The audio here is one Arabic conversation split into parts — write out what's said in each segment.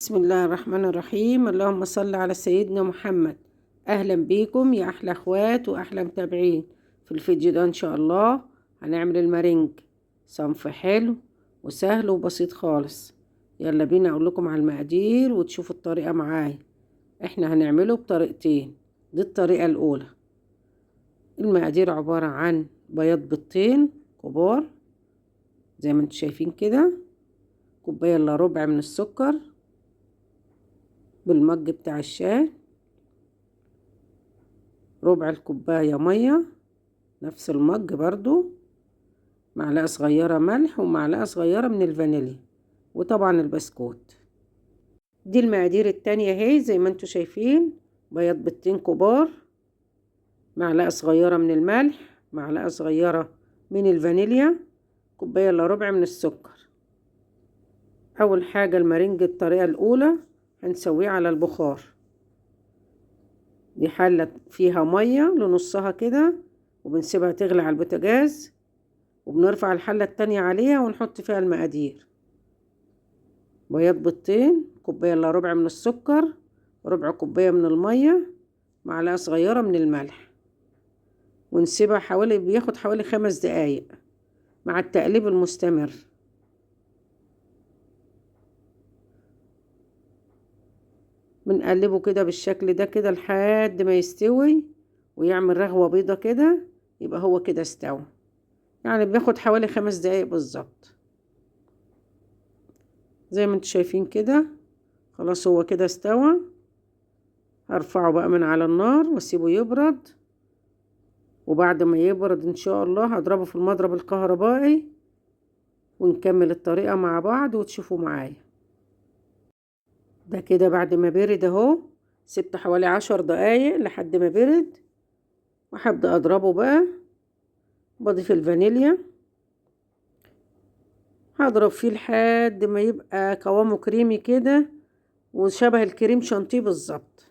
بسم الله الرحمن الرحيم. اللهم صل على سيدنا محمد. اهلا بيكم يا احلى اخوات واحلى متابعين. في الفيديو ده ان شاء الله هنعمل المارينج، صنف حلو وسهل وبسيط خالص. يلا بينا اقول لكم على المقادير وتشوفوا الطريقة معايا. احنا هنعمله بطريقتين. دي الطريقة الاولى. المقادير عبارة عن بياض بيضتين كبار زي ما انتم شايفين كده، كوباية الا ربع من السكر بالمج بتاع الشاي، ربع الكوباية مية نفس المج برضو، معلقة صغيرة ملح ومعلقة صغيرة من الفانيليا، وطبعا البسكوت. دي المقادير التانية اهي زي ما انتوا شايفين. بياض بيضتين كبار، معلقة صغيرة من الملح، معلقة صغيرة من الفانيليا، كوباية الا ربع من السكر. اول حاجة المارينج الطريقة الاولى هنسويه على البخار. دي حلة فيها مية لنصها كده وبنسيبها تغلي على البوتاجاز، وبنرفع الحلة التانية عليها ونحط فيها المقادير. بياض بيضتين، كوباية الا ربع من السكر، ربع كوباية من المية، معلقة صغيرة من الملح، ونسيبها بياخد حوالي 5 دقايق مع التقليب المستمر. بنقلبه كده بالشكل ده كده لحد ما يستوي ويعمل رغوة بيضة كده، يبقى هو كده استوى. يعني بياخد حوالي 5 دقايق بالظبط زي ما انتوا شايفين كده. خلاص هو كده استوى. هرفعه بقى من على النار واسيبه يبرد، وبعد ما يبرد ان شاء الله هضربه في المضرب الكهربائي ونكمل الطريقة مع بعض وتشوفوا معايا. ده كده بعد ما برد اهو، سبت حوالي 10 دقايق لحد ما برد، وهبدأ اضربه بقى. بضيف الفانيليا، هضرب فيه لحد ما يبقى قوامه كريمي كده وشبه الكريم شانتيه بالظبط.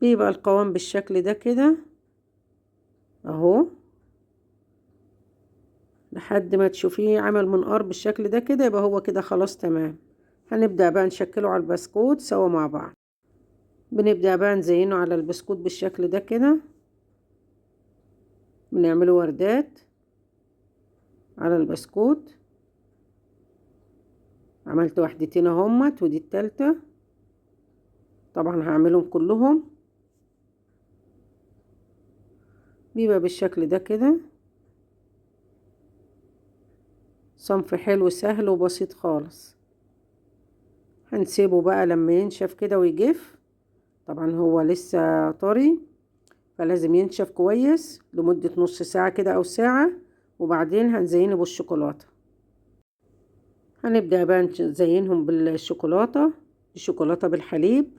بيبقى القوام بالشكل ده كده اهو، لحد ما تشوفيه عمل منقار بالشكل ده كده، يبقى هو كده خلاص تمام. هنبدأ بقى نشكله على البسكوت سوا مع بعض. بنبدأ بقى نزينه على البسكوت بالشكل ده كده، بنعمله وردات على البسكوت. عملت وحدتين اهمت ودي التالتة، طبعا هعملهم كلهم. بيبقى بالشكل ده كده، صنف حلو سهل وبسيط خالص. هنسيبه بقى لما ينشف كده ويجف. طبعا هو لسه طري فلازم ينشف كويس لمدة نص ساعة كده او ساعة، وبعدين هنزينه بالشوكولاتة. هنبدأ بقى نزينهم بالشوكولاتة. الشوكولاتة بالحليب،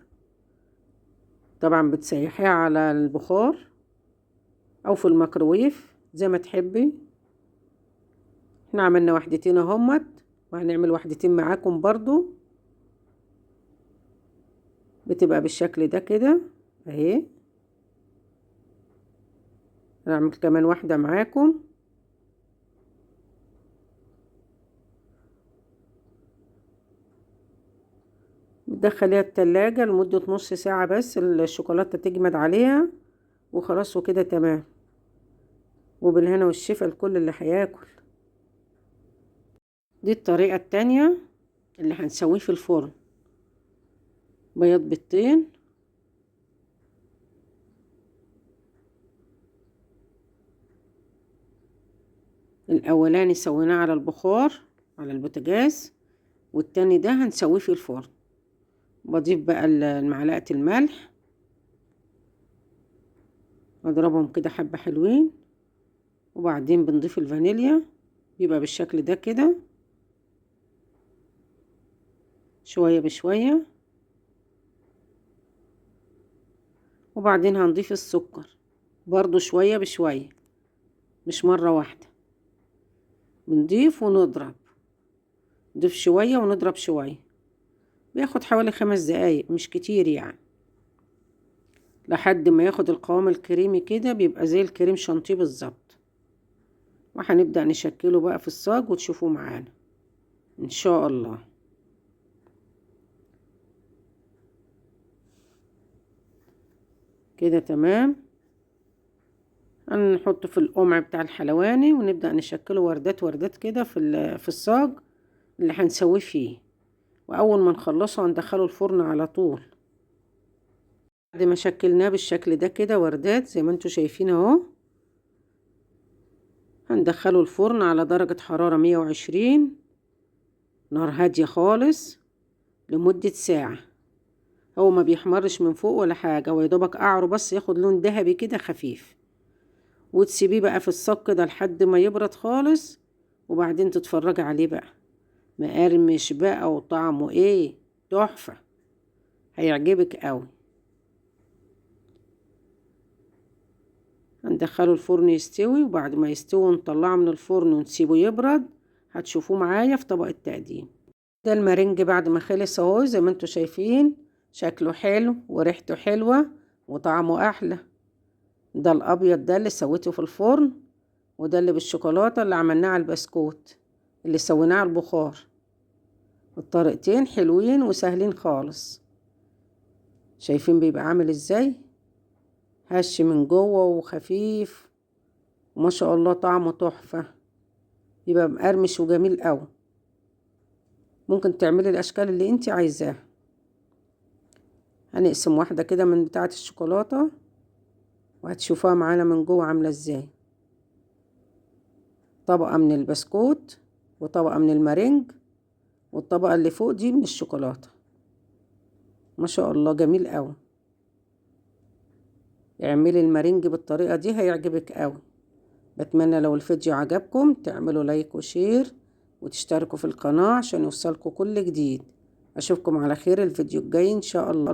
طبعا بتسيحيها على البخار او في الميكروويف زي ما تحبي. احنا عملنا وحدتين اهمت وهنعمل وحدتين معاكم برضو. بتبقى بالشكل ده كده اهي. هنعمل كمان واحدة معاكم. بتدخليها التلاجة لمدة نص ساعة بس الشوكولاتة تجمد عليها وخلاص وكده تمام. وبالهنا والشفا لكل اللي هياكل. دي الطريقة التانية اللي هنسويه في الفرن. بياض بيضتين، الاولاني سويناه على البخار على البوتاجاز، والتاني ده هنسويه في الفرن. بضيف بقى معلقة الملح، اضربهم كده حبة حلوين، وبعدين بنضيف الفانيليا. بيبقى بالشكل ده كده شوية بشوية، وبعدين هنضيف السكر برضو شوية بشوية مش مرة واحدة. بنضيف ونضرب، نضيف شوية ونضرب شوية. بياخد حوالي 5 دقايق مش كتير يعني، لحد ما ياخد القوام الكريمي كده بيبقى زي الكريم شانتيه بالظبط. وهنبدأ نشكله بقى في الصاج وتشوفوا معانا ان شاء الله. كده تمام. هنحطه في القمع بتاع الحلواني ونبدأ نشكله وردات وردات كده في الصاج اللي هنسويه فيه. واول ما نخلصه هندخله الفرن على طول. بعد ما شكلناه بالشكل ده كده وردات زي ما انتوا شايفين اهو، هندخله الفرن على درجة حرارة 120، نار هادية خالص، لمدة ساعة. هو ما بيحمرش من فوق ولا حاجة، هو يدوبك قعره بس ياخد لون ذهبي كده خفيف، وتسيبيه بقى في الصاج كده لحد ما يبرد خالص، وبعدين تتفرجي عليه بقى مقرمش بقى وطعمه ايه تحفة، هيعجبك قوي. هندخله الفرن يستوي، وبعد ما يستوي نطلعه من الفرن ونسيبه يبرد، هتشوفوه معايا في طبق التقديم. ده المارنج بعد ما خلص اهو زي ما انتوا شايفين، شكله حلو وريحته حلوة وطعمه احلى. ده الابيض ده اللي سويته في الفرن، وده اللي بالشوكولاتة اللي عملناه على البسكوت اللي سويناه على البخار. الطريقتين حلوين وسهلين خالص. شايفين بيبقى عامل ازاي؟ هش من جوه وخفيف، وما شاء الله طعمه تحفة، يبقى مقرمش وجميل قوي. ممكن تعملي الاشكال اللي انت عايزاها. هنقسم واحدة كده من بتاعة الشوكولاتة، وهتشوفوها معانا من جوه عاملة ازاي. طبقة من البسكوت وطبقة من المارينج، والطبقة اللي فوق دي من الشوكولاتة. ما شاء الله جميل قوي. اعملي المارينج بالطريقة دي هيعجبك قوي. بتمنى لو الفيديو عجبكم تعملوا لايك وشير وتشتركوا في القناة عشان يوصلكوا كل جديد. اشوفكم على خير الفيديو الجاي ان شاء الله.